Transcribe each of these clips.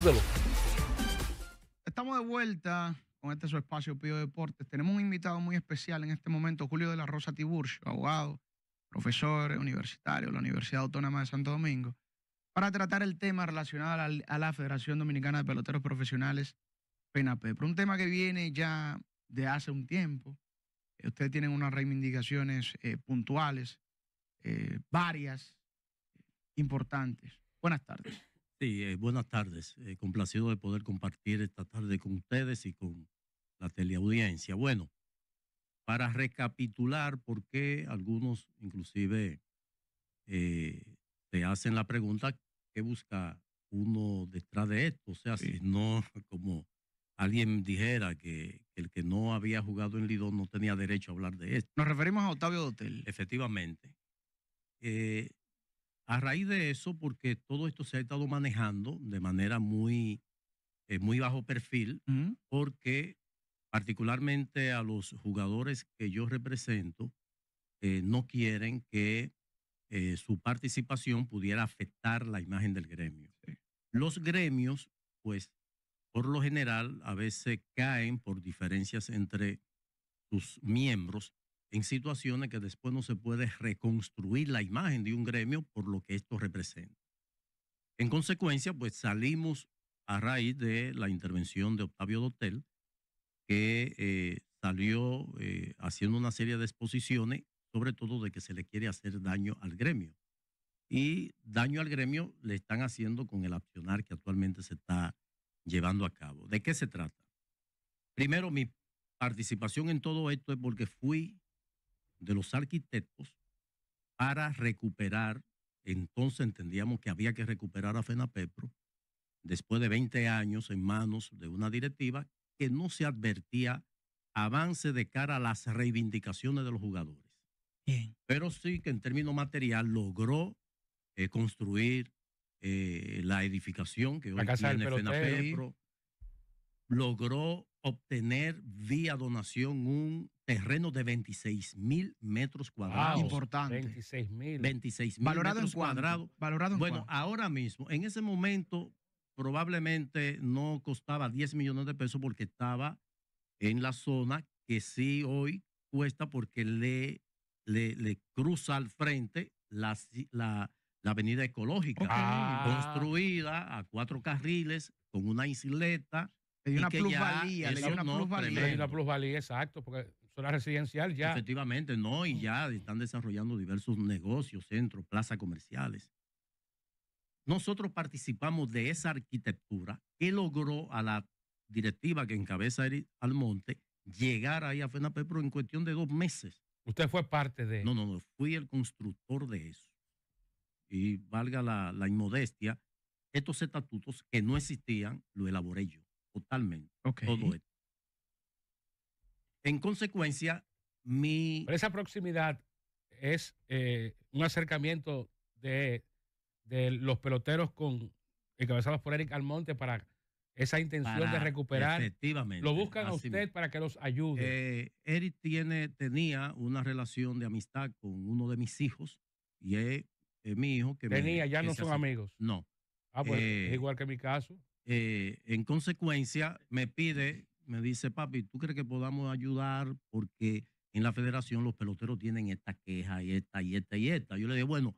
Díselo. Estamos de vuelta con este su espacio Pío Deportes. Tenemos un invitado muy especial en este momento, Julio de la Rosa Tiburcio, abogado, profesor universitario de la Universidad Autónoma de Santo Domingo, para tratar el tema relacionado a la Federación Dominicana de Peloteros Profesionales, FENAPEPRO. Un tema que viene ya de hace un tiempo. Ustedes tienen unas reivindicaciones puntuales, varias, importantes. Buenas tardes. Sí, buenas tardes. Complacido de poder compartir esta tarde con ustedes y con la teleaudiencia. Bueno, para recapitular por qué algunos inclusive te hacen la pregunta, ¿qué busca uno detrás de esto? O sea, Sí. si no, como alguien dijera que el que no había jugado en Lidón no tenía derecho a hablar de esto. Nos referimos a Octavio Dotel. Efectivamente. A raíz de eso, porque todo esto se ha estado manejando de manera muy bajo perfil, porque particularmente a los jugadores que yo represento no quieren que su participación pudiera afectar la imagen del gremio. Sí. Los gremios, pues, por lo general, a veces caen por diferencias entre sus miembros en situaciones que después no se puede reconstruir la imagen de un gremio por lo que esto representa. En consecuencia, pues salimos a raíz de la intervención de Octavio Dotel, que salió haciendo una serie de exposiciones, sobre todo de que se le quiere hacer daño al gremio. Y daño al gremio le están haciendo con el accionar que actualmente se está llevando a cabo. ¿De qué se trata? Primero, mi participación en todo esto es porque fui de los arquitectos para recuperar, entonces entendíamos que había que recuperar a FENAPEPRO después de 20 años en manos de una directiva que no se advertía avance de cara a las reivindicaciones de los jugadores. Bien. Pero sí que en términos material logró construir la edificación que hoy tiene FENAPEPRO, logró obtener vía donación un terreno de 26,000 metros cuadrados. Wow, Importante. 26,000. 26,000 ¿Valorado metros en cuánto? cuadrados. ¿Valorado en Bueno, cuánto? ahora mismo, en ese momento, probablemente no costaba 10 millones de pesos porque estaba en la zona que sí hoy cuesta porque le cruza al frente la avenida ecológica, construida a 4 carriles con una isleta. Le dio y una que plusvalía, ya le dio una eso no, plusvalía. Le hay una tremendo. plusvalía, exacto, porque zona residencial ya. Efectivamente, no, y ya están desarrollando diversos negocios, centros, plazas comerciales. Nosotros participamos de esa arquitectura que logró a la directiva que encabeza Eric Almonte llegar ahí a FENAPEPRO en cuestión de 2 meses. Usted fue parte de. No, fui el constructor de eso. Y valga la inmodestia, estos estatutos que no existían, lo elaboré yo, totalmente. Ok. Todo esto. En consecuencia, Pero esa proximidad es un acercamiento de los peloteros encabezados por Eric Almonte para esa intención de recuperar. Efectivamente. Lo buscan a así usted mismo. para que los ayude. Eric tenía una relación de amistad con uno de mis hijos y es mi hijo que ya no son amigos. No. Pues es igual que mi caso. En consecuencia, me dice, papi, ¿tú crees que podamos ayudar? Porque en la federación los peloteros tienen esta queja y esta y esta y esta. Yo le digo, bueno,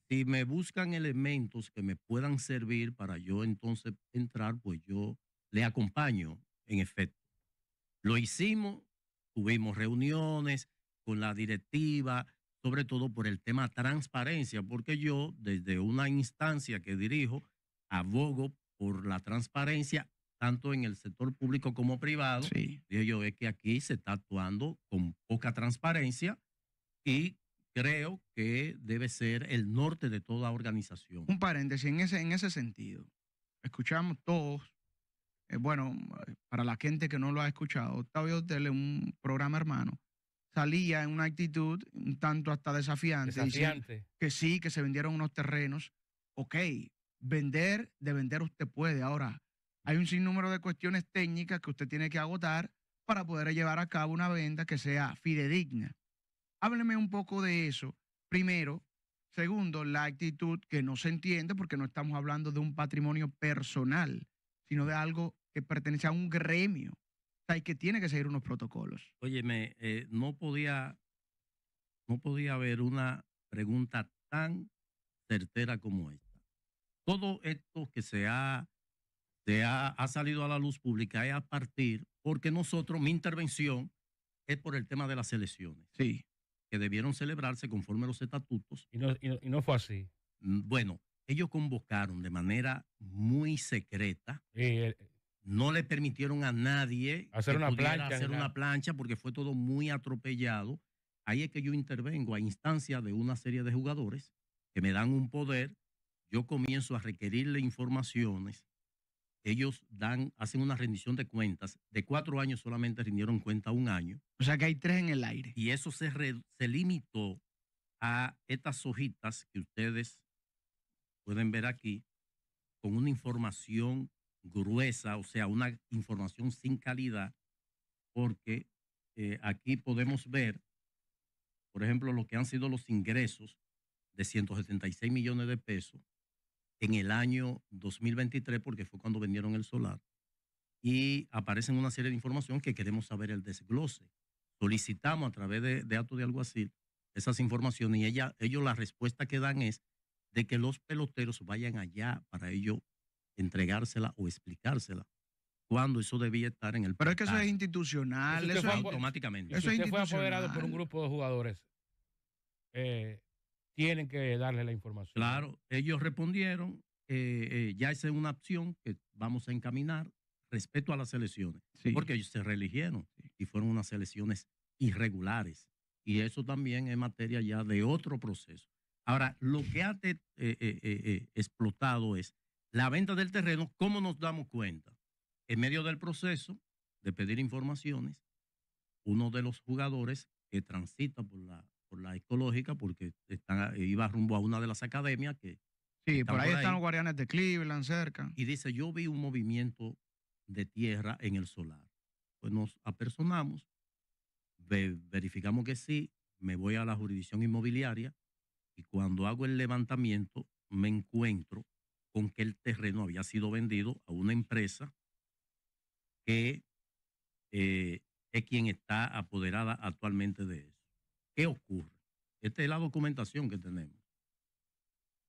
si me buscan elementos que me puedan servir para yo entonces entrar, pues yo le acompaño, en efecto. Lo hicimos, tuvimos reuniones con la directiva, sobre todo por el tema transparencia, porque yo desde una instancia que dirijo, abogo por la transparencia, tanto en el sector público como privado. Sí. Digo yo, es que aquí se está actuando con poca transparencia y creo que debe ser el norte de toda organización. Un paréntesis en ese sentido. Escuchamos todos, para la gente que no lo ha escuchado, Octavio Dotel en un programa hermano salía en una actitud un tanto hasta desafiante. Diciendo que sí, que se vendieron unos terrenos. Ok, de vender usted puede. Ahora, hay un sinnúmero de cuestiones técnicas que usted tiene que agotar para poder llevar a cabo una venta que sea fidedigna. Hábleme un poco de eso. Primero, Segundo, la actitud que no se entiende porque no estamos hablando de un patrimonio personal, sino de algo que pertenece a un gremio. O sea, y que tiene que seguir unos protocolos. Óyeme, no podía haber una pregunta tan certera como esta. Todo esto que ha salido a la luz pública es a partir, porque mi intervención es por el tema de las elecciones. Sí. Que debieron celebrarse conforme a los estatutos. Y no fue así. Bueno, ellos convocaron de manera muy secreta. No le permitieron a nadie hacer una plancha porque fue todo muy atropellado. Ahí es que yo intervengo a instancia de una serie de jugadores que me dan un poder. Yo comienzo a requerirle informaciones. Ellos hacen una rendición de cuentas. De 4 años solamente rindieron cuenta 1 año. O sea que hay 3 en el aire. Y eso se limitó a estas hojitas que ustedes pueden ver aquí, con una información gruesa, o sea, una información sin calidad, porque aquí podemos ver, por ejemplo, lo que han sido los ingresos de 176 millones de pesos en el año 2023, porque fue cuando vendieron el solar, y aparecen una serie de información que queremos saber el desglose. Solicitamos a través de actos de alguacil esas informaciones y ellos la respuesta que dan es de que los peloteros vayan allá para ellos entregársela o explicársela, cuando eso debía estar en el Pero es que eso es institucional. Eso automáticamente. Eso es fue apoderado por un grupo de jugadores. Tienen que darle la información. Claro, ellos respondieron, ya esa es una opción que vamos a encaminar respecto a las elecciones, porque ellos se reeligieron y fueron unas elecciones irregulares. Y eso también es materia ya de otro proceso. Ahora, lo que ha explotado es la venta del terreno. ¿Cómo nos damos cuenta? En medio del proceso de pedir informaciones, uno de los jugadores que transita por la ecológica, porque iba rumbo a una de las academias que... Sí, por ahí están los Guardianes de Cleveland cerca. Y dice, yo vi un movimiento de tierra en el solar. Pues nos apersonamos, verificamos que sí, me voy a la jurisdicción inmobiliaria y cuando hago el levantamiento me encuentro con que el terreno había sido vendido a una empresa que es quien está apoderada actualmente de eso. ¿Qué ocurre? Esta es la documentación que tenemos.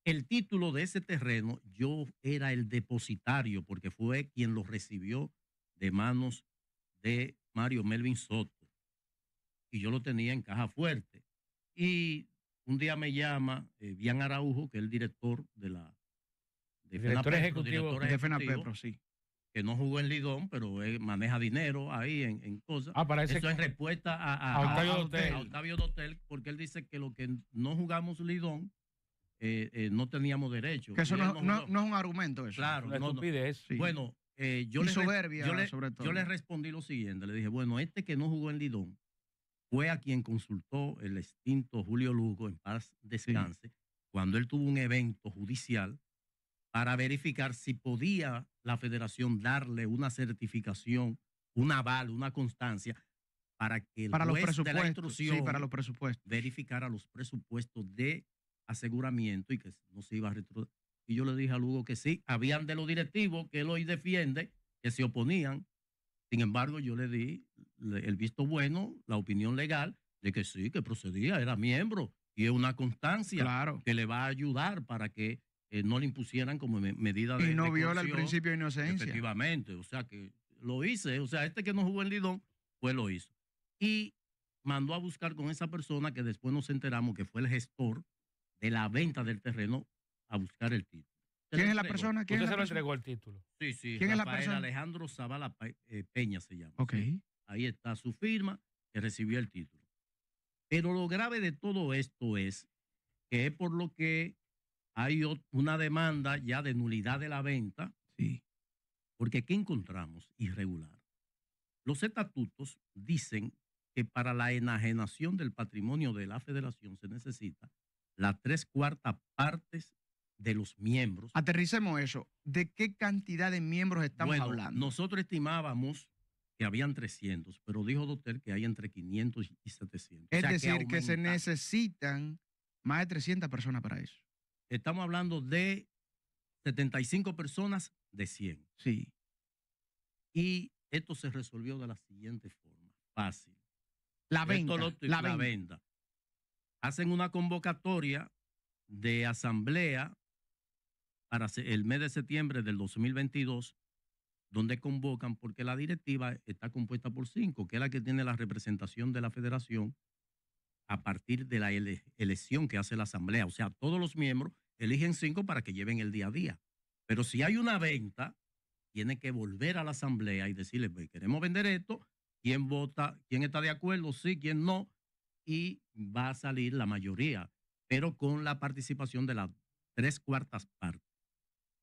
El título de ese terreno, yo era el depositario porque fue quien lo recibió de manos de Mario Melvin Soto. Y yo lo tenía en caja fuerte. Y un día me llama Bian Araujo, que es el director de director ejecutivo de FENAPEPRO, sí. Que no jugó en Lidón, pero él maneja dinero ahí en cosas. Eso es respuesta a Octavio Dotel, porque él dice que lo que no jugamos Lidón, no teníamos derecho. Que eso no es un argumento eso. Claro, no. Sí. Bueno, yo le respondí lo siguiente, le dije, bueno, que no jugó en Lidón fue a quien consultó el extinto Julio Lugo, en paz descanse, cuando él tuvo un evento judicial para verificar si podía la federación darle una certificación, un aval, una constancia para que el juez de la instrucción para los presupuestos verificara los presupuestos de aseguramiento y que no se iba a retroceder. Y yo le dije a Lugo que sí, habían de los directivos que él hoy defiende, que se oponían. Sin embargo, yo le di el visto bueno, la opinión legal, de que sí, que procedía, era miembro, y es una constancia que le va a ayudar para que no le impusieran como medida de... Y no viola el principio de inocencia. Efectivamente, o sea que lo hice, o sea, que no jugó en Lidón, pues lo hizo. Y mandó a buscar con esa persona que después nos enteramos que fue el gestor de la venta del terreno a buscar el título. ¿Quién es la persona? ¿Usted se lo entregó el título? Sí. ¿Quién es la persona? Alejandro Zavala Peña se llama. Ok. ¿Sí? Ahí está su firma que recibió el título. Pero lo grave de todo esto es que es por lo que hay una demanda ya de nulidad de la venta. Sí. Porque ¿qué encontramos irregular? Los estatutos dicen que para la enajenación del patrimonio de la federación se necesita las 3/4 partes de los miembros. Aterricemos eso. ¿De qué cantidad de miembros estamos hablando? Nosotros estimábamos que habían 300, pero dijo Dotel que hay entre 500 y 700. Es decir, que se necesitan Más de 300 personas para eso. Estamos hablando de 75 personas de 100. Sí. Y esto se resolvió de la siguiente forma. Fácil. La venta. La venta. Hacen una convocatoria de asamblea para el mes de septiembre del 2022, donde convocan, porque la directiva está compuesta por 5, que es la que tiene la representación de la federación a partir de la elección que hace la asamblea. O sea, todos los miembros eligen 5 para que lleven el día a día. Pero si hay una venta, tiene que volver a la asamblea y decirle, pues, queremos vender esto, quién vota, quién está de acuerdo, sí, quién no, y va a salir la mayoría, pero con la participación de las 3/4 partes.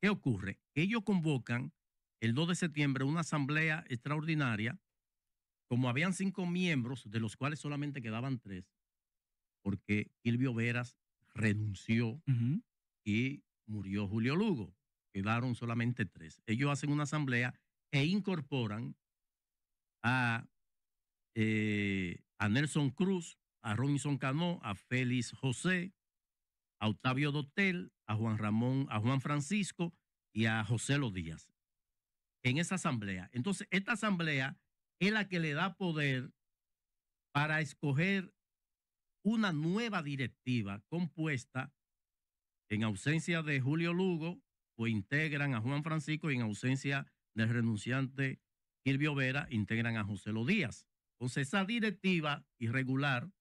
¿Qué ocurre? Ellos convocan el 2 de septiembre una asamblea extraordinaria, como habían 5 miembros, de los cuales solamente quedaban 3, porque Silvio Veras renunció y murió Julio Lugo. Quedaron solamente 3. Ellos hacen una asamblea e incorporan a Nelson Cruz, a Robinson Cano, a Félix José, a Octavio Dotel, a Juan Ramón, a Juan Francisco y a José Los Díaz en esa asamblea. Entonces, esta asamblea es la que le da poder para escoger una nueva directiva compuesta, en ausencia de Julio Lugo, pues integran a Juan Francisco, y en ausencia del renunciante Silvio Vera, integran a José Los Díaz. Entonces, esa directiva irregular,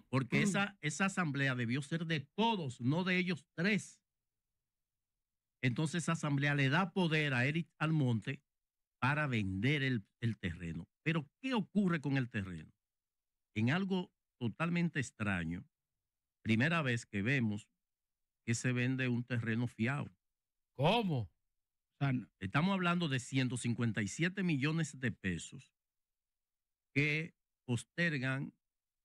porque esa asamblea debió ser de todos, no de ellos 3. Entonces, esa asamblea le da poder a Eric Almonte para vender el terreno. Pero, ¿qué ocurre con el terreno? En algo totalmente extraño, primera vez que vemos que se vende un terreno fiado. ¿Cómo? O sea, estamos hablando de 157 millones de pesos que postergan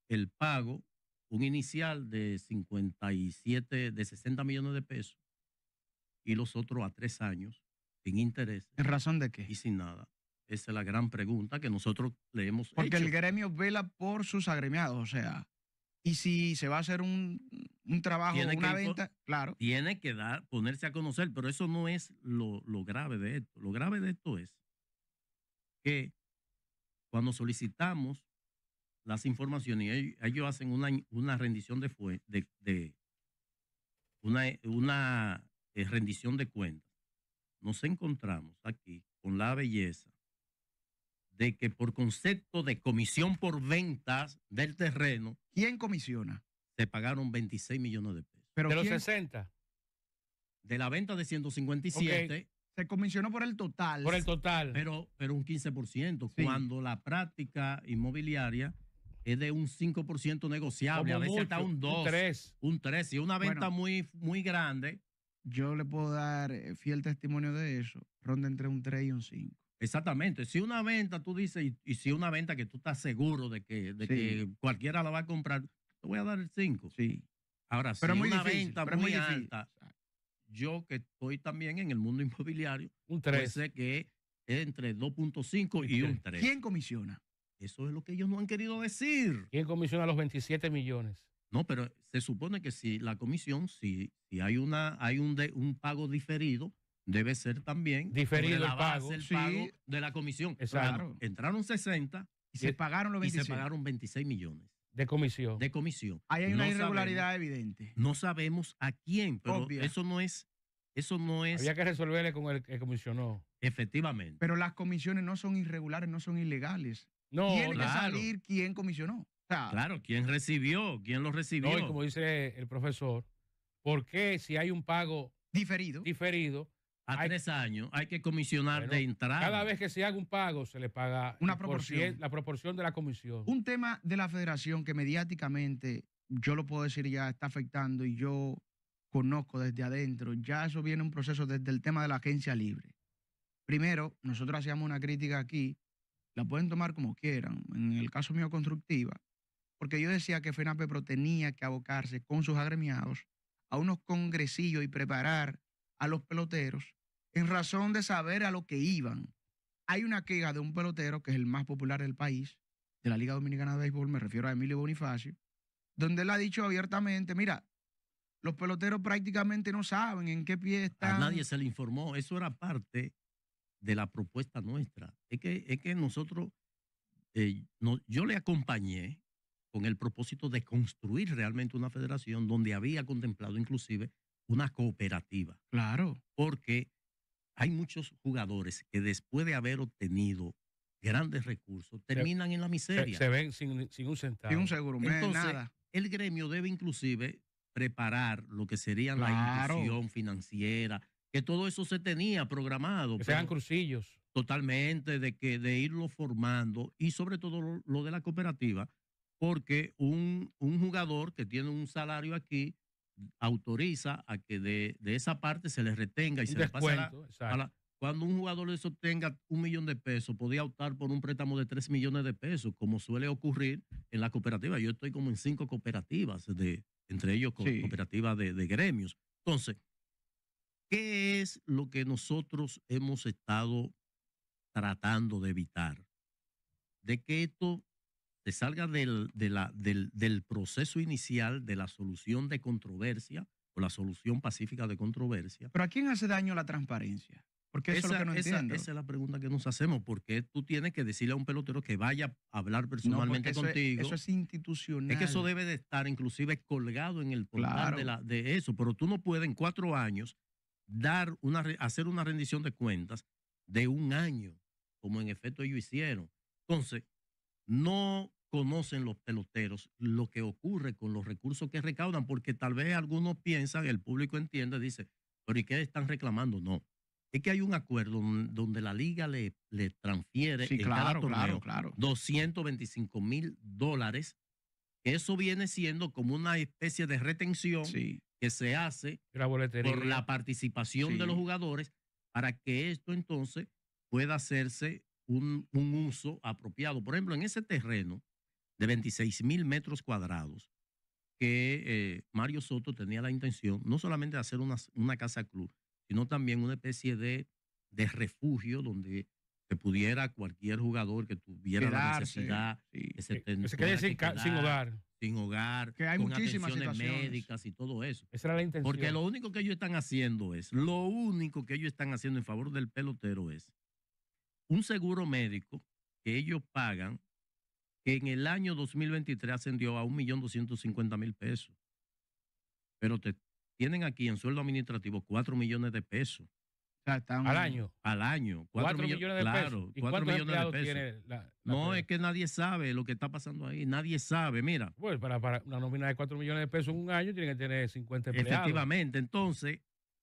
el pago, un inicial de 60 millones de pesos y los otros a 3 años sin interés. ¿En razón de qué? Y sin nada. Esa es la gran pregunta que nosotros le hemos hecho. Porque el gremio vela por sus agremiados, o sea, y si se va a hacer un trabajo, una venta, claro. Tiene que ponerse a conocer, pero eso no es lo grave de esto. Lo grave de esto es que cuando solicitamos las informaciones, ellos hacen una rendición rendición de cuentas. Nos encontramos aquí con la belleza de que por concepto de comisión por ventas del terreno. ¿Quién comisiona? Se pagaron 26 millones de pesos. ¿De los 60? De la venta de 157. Okay. Se comisionó por el total. Por el total. Pero un 15%, sí. Cuando la práctica inmobiliaria es de un 5% negociable, como a veces mucho, hasta un 2. Un 3. Y una venta muy grande. Yo le puedo dar fiel testimonio de eso. Ronda entre un 3 y un 5. Exactamente. Si una venta, tú dices, y si una venta que tú estás seguro de que cualquiera la va a comprar, te voy a dar el 5. Sí. Ahora, pero si muy una difícil, venta muy alta, yo que estoy también en el mundo inmobiliario, un 3. Pues sé que es entre 2.5 y un 3. ¿Quién comisiona? Eso es lo que ellos no han querido decir. ¿Quién comisiona los 27 millones? No, pero se supone que si la comisión, si hay un pago diferido, debe ser también diferido el pago de la comisión. Exacto. Bueno, entraron 60 y se pagaron los 27. Y se pagaron 26 millones. De comisión. De comisión. Ahí hay una irregularidad evidente. No sabemos a quién, pero eso no es. Había que resolverle con el que comisionó. Efectivamente. Pero las comisiones no son irregulares, no son ilegales. No, Tiene que salir quién comisionó. O sea, claro, quién lo recibió. No, y como dice el profesor, ¿por qué si hay un pago diferido a 3 años hay que comisionar de entrada? Cada vez que se haga un pago se le paga una proporción. La proporción de la comisión. Un tema de la federación que mediáticamente, yo lo puedo decir ya, está afectando y yo conozco desde adentro, ya eso viene un proceso desde el tema de la agencia libre. Primero, nosotros hacíamos una crítica aquí, la pueden tomar como quieran, en el caso mío constructiva, porque yo decía que FENAPEPRO tenía que abocarse con sus agremiados a unos congresillos y preparar a los peloteros en razón de saber a lo que iban. Hay una queja de un pelotero que es el más popular del país, de la Liga Dominicana de Béisbol, me refiero a Emilio Bonifacio, donde él ha dicho abiertamente, mira, los peloteros prácticamente no saben en qué pie están. A nadie se le informó. Eso era parte de la propuesta nuestra. Es que nosotros, yo le acompañé con el propósito de construir realmente una federación donde había contemplado inclusive una cooperativa. Claro. Porque hay muchos jugadores que después de haber obtenido grandes recursos terminan en la miseria. Se ven sin un centavo. Sin un seguro, Entonces, nada. el gremio debe inclusive preparar lo que sería la inclusión financiera, que todo eso se tenía programado. Que sean crucillos. Totalmente, de irlo formando y sobre todo lo de la cooperativa, porque un jugador que tiene un salario aquí autoriza a que de esa parte se le retenga y se le pase cuando un jugador les obtenga $1 millón de pesos, podía optar por un préstamo de 3 millones de pesos, como suele ocurrir en la cooperativa. Yo estoy como en 5 cooperativas, entre ellos cooperativas de gremios. Entonces, ¿qué es lo que nosotros hemos estado tratando de evitar? De que esto se salga del proceso inicial de la solución de controversia o la solución pacífica de controversia. ¿Pero a quién hace daño la transparencia? Porque eso es lo que no entiendo. Esa es la pregunta que nos hacemos. Porque tú tienes que decirle a un pelotero que vaya a hablar personalmente contigo. Eso es institucional. Es que eso debe de estar inclusive colgado en el portal de eso. Pero tú no puedes en 4 años hacer una rendición de cuentas de 1 año, como en efecto ellos hicieron. Entonces, no conocen los peloteros lo que ocurre con los recursos que recaudan, porque tal vez algunos piensan, el público entiende, dice, pero ¿y qué están reclamando? No. Es que hay un acuerdo donde la liga le transfiere cada torneo $225,000. Eso viene siendo como una especie de retención que se hace por la participación de los jugadores para que esto entonces pueda hacerse un uso apropiado. Por ejemplo, en ese terreno de 26,000 metros cuadrados que Mario Soto tenía la intención no solamente de hacer una casa club, sino también una especie de refugio donde se pudiera cualquier jugador que tuviera la necesidad que se quede sin hogar. Sin hogar, que hay con muchísimas atenciones situaciones médicas y todo eso. Esa era la intención. Porque lo único que ellos están haciendo en favor del pelotero es un seguro médico que ellos pagan, que en el año 2023 ascendió a $1,250,000 pesos. Pero tienen aquí en sueldo administrativo $4 millones de pesos. O sea, al año. Al año. 4 millones de pesos. ¿Y 4 millones de pesos. Tiene no, es que nadie sabe lo que está pasando ahí. Nadie sabe, mira. Bueno, para una nómina de 4 millones de pesos en un año tiene que tener 50 empleados. Efectivamente. Entonces,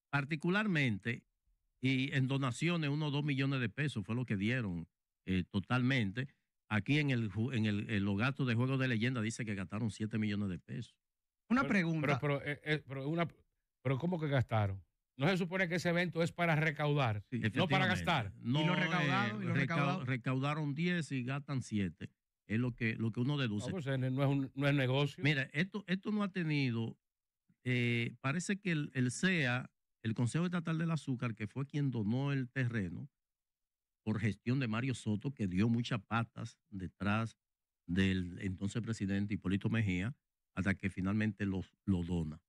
particularmente, y en donaciones, 1 o 2 millones de pesos fue lo que dieron totalmente. Aquí en los gastos de juegos de leyenda dice que gastaron 7 millones de pesos. Una pregunta. Pero ¿cómo que gastaron? ¿No se supone que ese evento es para recaudar, no para gastar? No, ¿y lo recaudado? Recaudaron 10 y gastan 7. Es lo que uno deduce. No, pues no es negocio. Mira, esto no ha tenido, parece que el CEA, el Consejo Estatal del Azúcar, que fue quien donó el terreno, por gestión de Mario Soto, que dio muchas patas detrás del entonces presidente Hipólito Mejía, hasta que finalmente lo dona.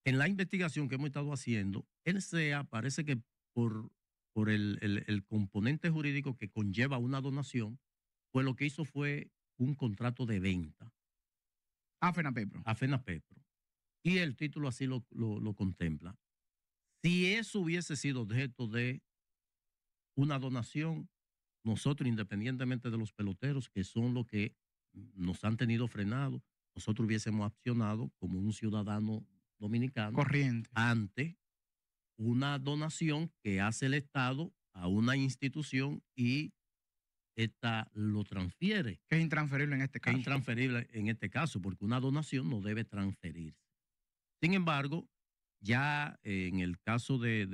En la investigación que hemos estado haciendo, el CEA parece que por el componente jurídico que conlleva una donación, pues lo que hizo fue un contrato de venta. A FENAPEPRO. A FENAPEPRO. Y el título así lo contempla. Si eso hubiese sido objeto de una donación, nosotros, independientemente de los peloteros, que son los que nos han tenido frenados, nosotros hubiésemos accionado como un ciudadano dominicano corriente ante una donación que hace el Estado a una institución y esta lo transfiere. Que es intransferible en este caso. Es intransferible en este caso, porque una donación no debe transferirse. Sin embargo, ya en el caso de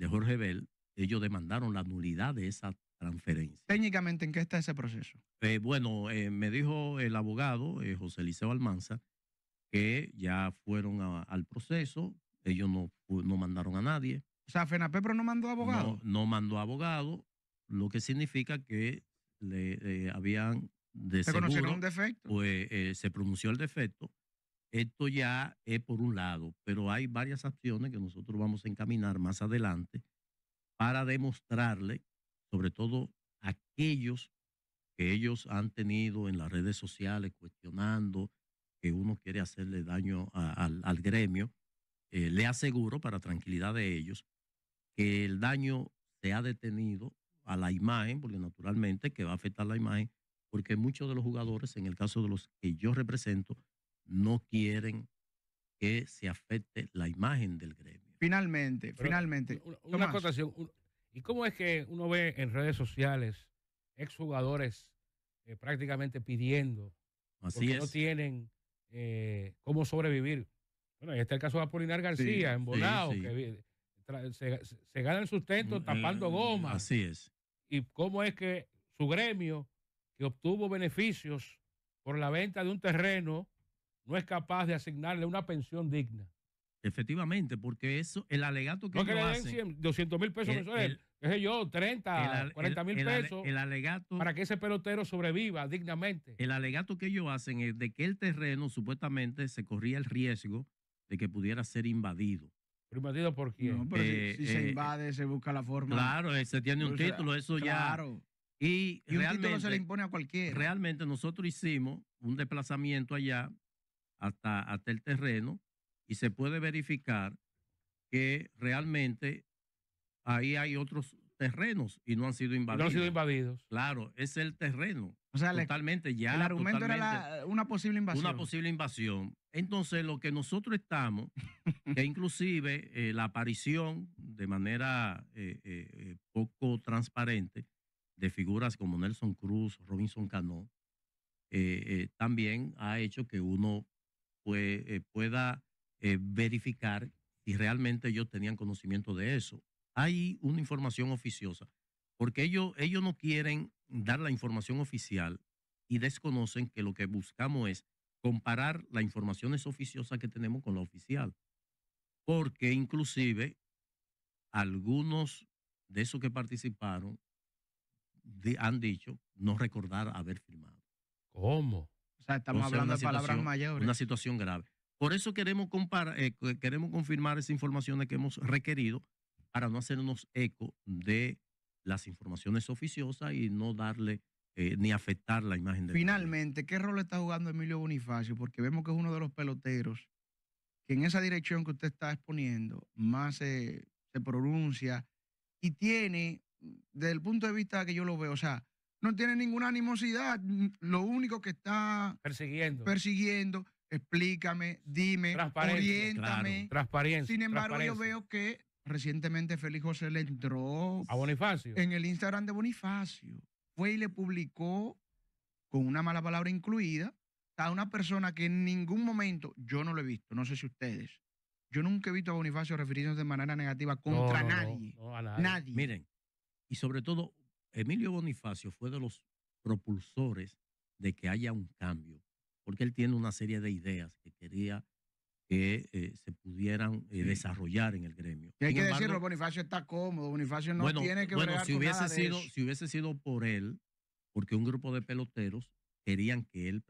Jorge Bell, ellos demandaron la nulidad de esa transferencia. Técnicamente, ¿en qué está ese proceso? Me dijo el abogado José Eliseo Almanza que ya fueron al proceso, ellos no mandaron a nadie. O sea, FENAPEPRO no mandó abogado. No mandó abogado, lo que significa que le habían de ¿Se seguro, conocieron un defecto? Pues se pronunció el defecto. Esto ya es por un lado, pero hay varias acciones que nosotros vamos a encaminar más adelante para demostrarle, sobre todo aquellos que ellos han tenido en las redes sociales cuestionando que uno quiere hacerle daño al gremio, le aseguro para tranquilidad de ellos que el daño se ha detenido a la imagen, porque naturalmente que va a afectar la imagen, porque muchos de los jugadores, en el caso de los que yo represento, no quieren que se afecte la imagen del gremio. Finalmente, Pero finalmente. una Tomás, acotación. ¿Y cómo es que uno ve en redes sociales exjugadores prácticamente pidiendo Así porque no es. tienen cómo sobrevivir? Bueno, ahí está el caso de Apolinar sí, García en Sí, Bonao, sí. que se gana el sustento tapando goma. Así es. ¿Y cómo es que su gremio, que obtuvo beneficios por la venta de un terreno, no es capaz de asignarle una pensión digna? Efectivamente, porque eso, el alegato que No que ellos le den hacen, 100, 200,000 pesos mensuales, qué sé yo, 30, 40,000 pesos, el alegato, para que ese pelotero sobreviva dignamente. el alegato que ellos hacen es de que el terreno supuestamente se corría el riesgo de que pudiera ser invadido. ¿Prometido por no, quién? pero si se invade, se busca la forma. Claro, se tiene un O sea, título, eso claro. ya. Y Y un título se le realmente, impone a cualquiera. realmente nosotros hicimos un desplazamiento allá hasta el terreno y se puede verificar que realmente ahí hay otros terrenos y no han sido Y no han sido invadidos. invadidos. Claro, es el terreno. O sea, Totalmente, el ya argumento era totalmente una posible invasión. una posible invasión. Entonces, lo que nosotros estamos, que inclusive la aparición de manera poco transparente de figuras como Nelson Cruz, Robinson Cano, también ha hecho que uno pueda verificar si realmente ellos tenían conocimiento de eso. Hay una información oficiosa, porque ellos no quieren dar la información oficial y desconocen que lo que buscamos es comparar las informaciones oficiosas que tenemos con la oficial, porque inclusive algunos de esos que participaron han dicho no recordar haber firmado. ¿Cómo? O sea, estamos Entonces, hablando de palabras mayores. una situación grave. Por eso queremos confirmar esas informaciones que hemos requerido para no hacernos eco de las informaciones oficiosas y no darle ni afectar la imagen del gremio. Finalmente, ¿qué rol está jugando Emilio Bonifacio? Porque vemos que es uno de los peloteros que en esa dirección que usted está exponiendo más se pronuncia y tiene, desde el punto de vista que yo lo veo, o sea, no tiene ninguna animosidad, lo único que está persiguiendo, explícame, dime, Transparencia, oriéntame. claro. Transparencia. Sin embargo, yo transparencia. veo que recientemente Félix José le entró A Bonifacio. en el Instagram de Bonifacio, fue y le publicó con una mala palabra incluida a una persona que en ningún momento, yo no lo he visto, no sé si ustedes, yo nunca he visto a Bonifacio refiriéndose de manera negativa contra nadie. No, a nadie. Nadie. Miren, y sobre todo, Emilio Bonifacio fue de los propulsores de que haya un cambio, porque él tiene una serie de ideas que quería que se pudieran desarrollar en el gremio. Y hay Sin que embargo, decirlo, Bonifacio está cómodo, Bonifacio no tiene que bregar si con hubiese nada de sido, eso. si hubiese sido por él, porque un grupo de peloteros querían que él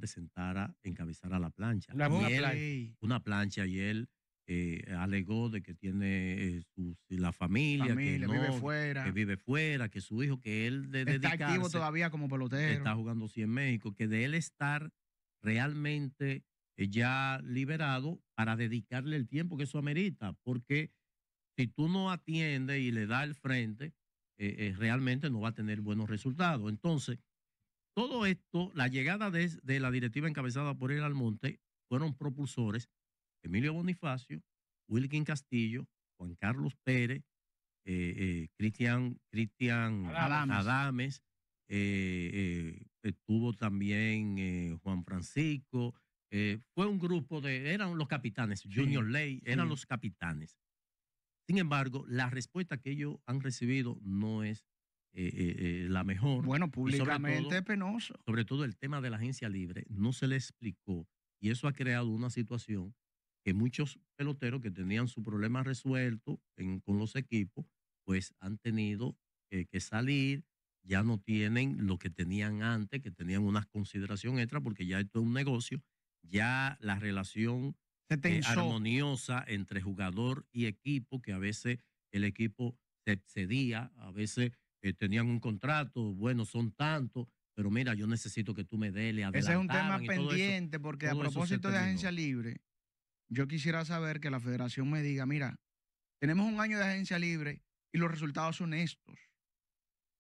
encabezara la plancha. Una plancha, y él alegó de que tiene la familia que no, vive fuera, que su hijo, que él está activo todavía como pelotero. Está jugando sí en México, que de él estar realmente ya liberado para dedicarle el tiempo que eso amerita, porque si tú no atiendes y le das el frente, realmente no va a tener buenos resultados. Entonces, todo esto, la llegada de la directiva encabezada por El Almonte, fueron propulsores Emilio Bonifacio, Wilkin Castillo, Juan Carlos Pérez, Cristian Adames, estuvo también Juan Francisco, fue un grupo eran los capitanes, Junior Ley, eran los capitanes. Sin embargo, la respuesta que ellos han recibido no es la mejor. Bueno, públicamente es penoso. Sobre todo el tema de la agencia libre no se le explicó y eso ha creado una situación que muchos peloteros que tenían su problema resuelto con los equipos, pues han tenido que salir, ya no tienen lo que tenían antes, que tenían una consideración extra porque ya esto es un negocio ya la relación Se tensó. armoniosa entre jugador y equipo, que a veces el equipo se excedía, a veces tenían un contrato, bueno, son tantos, pero mira, yo necesito que tú me des, le Ese es un tema adelantaban y todo eso. pendiente, porque a todo eso se propósito de terminó. agencia libre, yo quisiera saber que la federación me diga, mira, tenemos un año de agencia libre y los resultados son estos.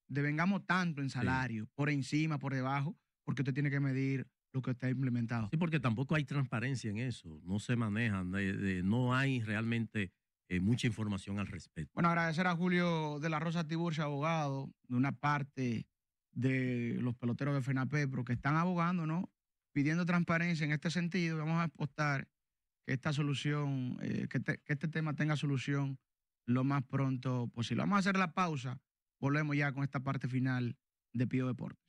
Devengamos tanto en salario, por encima, por debajo, porque usted tiene que medir lo que está implementado. Sí, porque tampoco hay transparencia en eso, no se manejan, no hay realmente mucha información al respecto. Bueno, agradecer a Julio de la Rosa Tiburcio, abogado de una parte de los peloteros de FENAPEPRO que están abogando, ¿no? Pidiendo transparencia en este sentido. Vamos a apostar que esta solución, que este tema tenga solución lo más pronto posible. Vamos a hacer la pausa. Volvemos ya con esta parte final de Pío Deportes.